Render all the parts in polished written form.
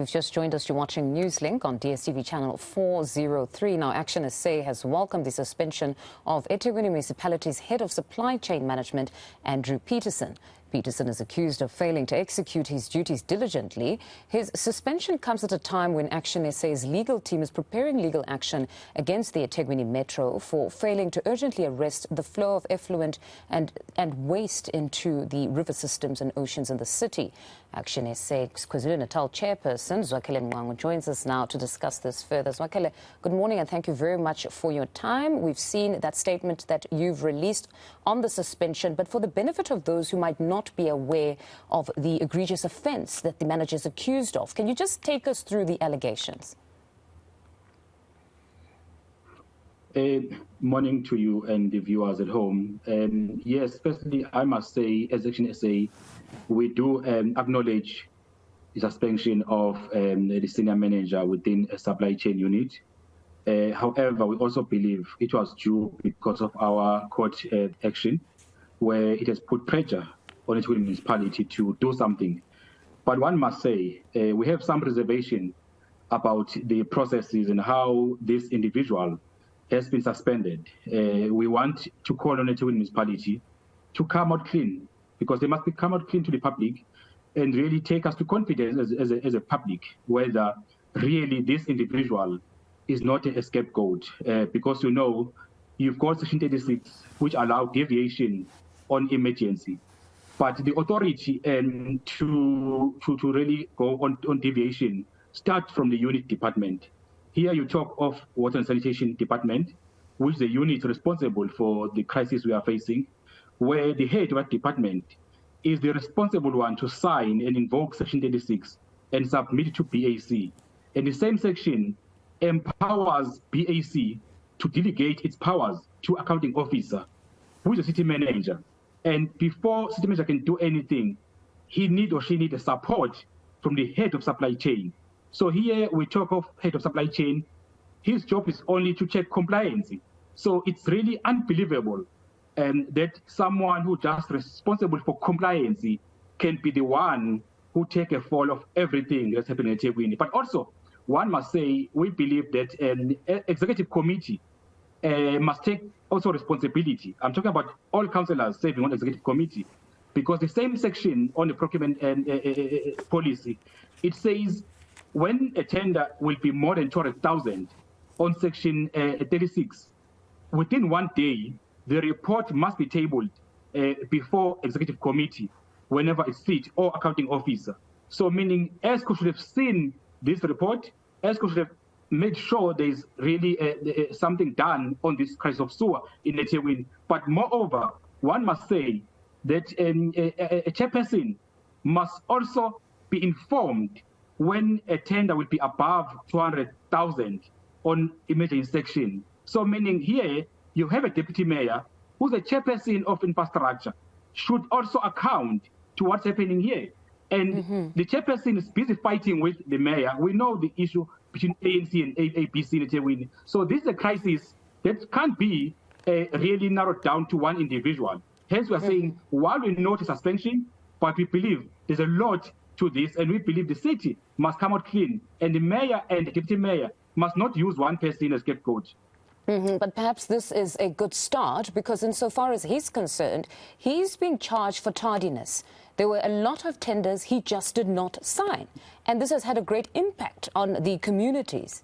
You've just joined us. You're watching Newslink on DSTV channel 403. Now, ActionSA has welcomed the suspension of eThekwini Municipality's head of supply chain management, Andrew Petersen. Petersen is accused of failing to execute his duties diligently. His suspension comes at a time when ActionSA's legal team is preparing legal action against the eThekwini Metro for failing to urgently arrest the flow of effluent and waste into the river systems and oceans in the city. ActionSA's KwaZulu-Natal Chairperson, Zwakele Mncwango, joins us now to discuss this further. Zwakele, good morning and thank you very much for your time. We've seen that statement that you've released on the suspension, but for the benefit of those who might not be aware of the egregious offence that the manager is accused of, can you just take us through the allegations? Morning to you and the viewers at home. Yes, firstly, I must say, as ActionSA, we do acknowledge the suspension of the senior manager within a supply chain unit. However, we also believe it was due because of our court action, where it has put pressure on the municipality to do something. But one must say, we have some reservation about the processes and how this individual has been suspended. We want to call on the municipality to come out clean, because they must come out clean to the public and really take us to confidence as a public, whether really this individual is not a scapegoat. Because you know, you've got Section 36, which allow deviation on emergency. But the authority to really go on deviation start from the unit department. Here you talk of Water and Sanitation Department, which is the unit responsible for the crisis we are facing, where the head of that department is the responsible one to sign and invoke Section 36 and submit it to BAC. And the same section empowers BAC to delegate its powers to accounting officer, who is the city manager. And before city manager can do anything, he need or she need a support from the head of supply chain. So here we talk of head of supply chain. His job is only to check compliance. So it's really unbelievable that someone who just responsible for compliance can be the one who take a fall of everything that's happening at eThekwini. But also, one must say, we believe that an executive committee must take also responsibility. I'm talking about all councillors serving on the executive committee, because the same section on the procurement policy, it says when a tender will be more than 200,000 on section 36, within 1 day, the report must be tabled before executive committee, whenever it's fit, or accounting officer. So meaning ESCO should have seen this report, ESCO should have made sure there's really something done on this crisis of sewer in eThekwini. But moreover, one must say that a chairperson must also be informed when a tender will be above 200,000 on emergency section. So meaning here, you have a deputy mayor who's a chairperson of infrastructure, should also account to what's happening here. And the chairperson is busy fighting with the mayor. We know the issue between ANC and ABC in eThekwini. So this is a crisis that can't be really narrowed down to one individual. Hence, we're saying, while we note a suspension, but we believe there's a lot to this, and we believe the city must come out clean, and the mayor and the deputy mayor must not use one person as scapegoat. But perhaps this is a good start, because insofar as he's concerned, he's being charged for tardiness. There were a lot of tenders he just did not sign, and this has had a great impact on the communities.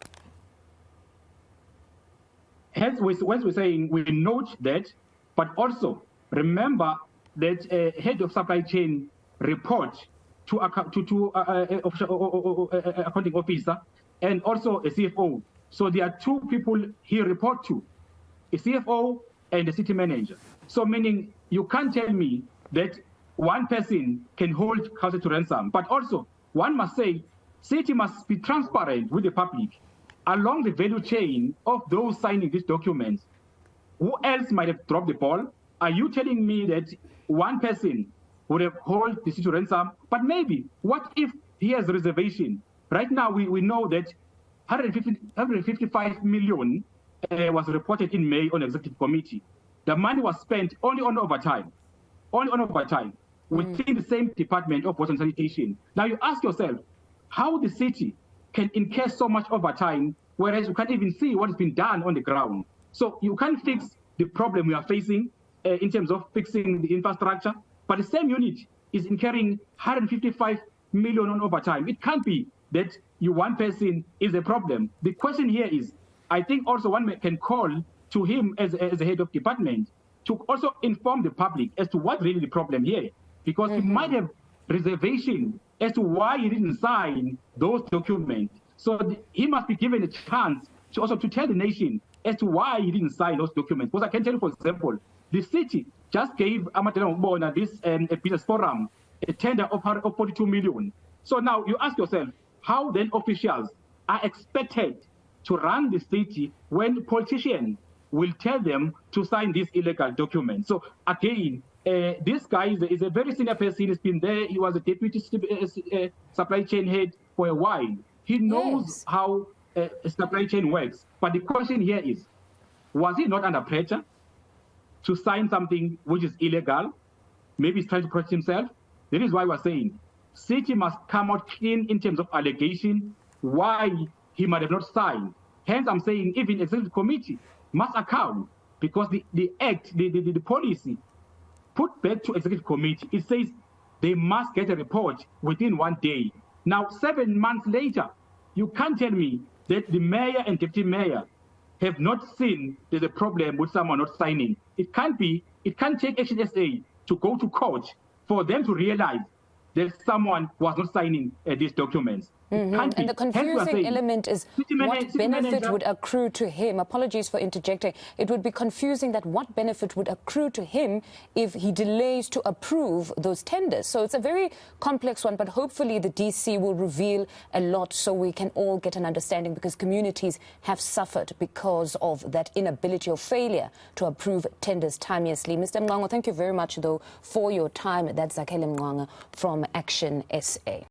Hence, when we're saying we note that, but also remember that head of supply chain report to accounting officer and also a CFO. So there are two people he report to, a CFO and a city manager. So meaning you can't tell me that one person can hold council to ransom, but also one must say city must be transparent with the public along the value chain of those signing these documents. Who else might have dropped the ball? Are you telling me that one person would have held the city to ransom? But maybe, what if he has reservation? Right now, we know that 155 million was reported in May on the executive committee. The money was spent only on overtime. Within the same department of water and sanitation. Now you ask yourself, how the city can incur so much overtime, whereas you can't even see what has been done on the ground. So you can't fix the problem we are facing in terms of fixing the infrastructure, but the same unit is incurring 155 million on overtime. It can't be that one person is a problem. The question here is, I think also one can call to him as a head of department to also inform the public as to what really the problem here, because he might have reservation as to why he didn't sign those documents. So he must be given a chance to also to tell the nation as to why he didn't sign those documents. Because I can tell you, for example, the city just gave Amatela Mbona this Petersen forum a tender of 42 million. So now you ask yourself, how then officials are expected to run the city when politicians will tell them to sign these illegal documents? So again, this guy is a very senior person. He's been there. He was a deputy supply chain head for a while. He knows how supply chain works. But the question here is, was he not under pressure to sign something which is illegal? Maybe he's trying to protect himself. That is why we're saying city must come out clean in terms of allegation why he might have not signed. Hence, I'm saying even executive committee must account, because the act, the policy put back to executive committee, it says they must get a report within 1 day. Now, 7 months later, you can't tell me that the mayor and deputy mayor have not seen there's a problem with someone not signing. It can't be. It can't take ActionSA to go to court for them to realize that someone was not signing these documents. And the confusing element is what benefit would accrue to him. Apologies for interjecting. It would be confusing that what benefit would accrue to him if he delays to approve those tenders. So it's a very complex one, but hopefully the DC will reveal a lot so we can all get an understanding, because communities have suffered because of that inability or failure to approve tenders timeously. Mr. Mncwango, thank you very much, though, for your time. That's Zwakele from ActionSA.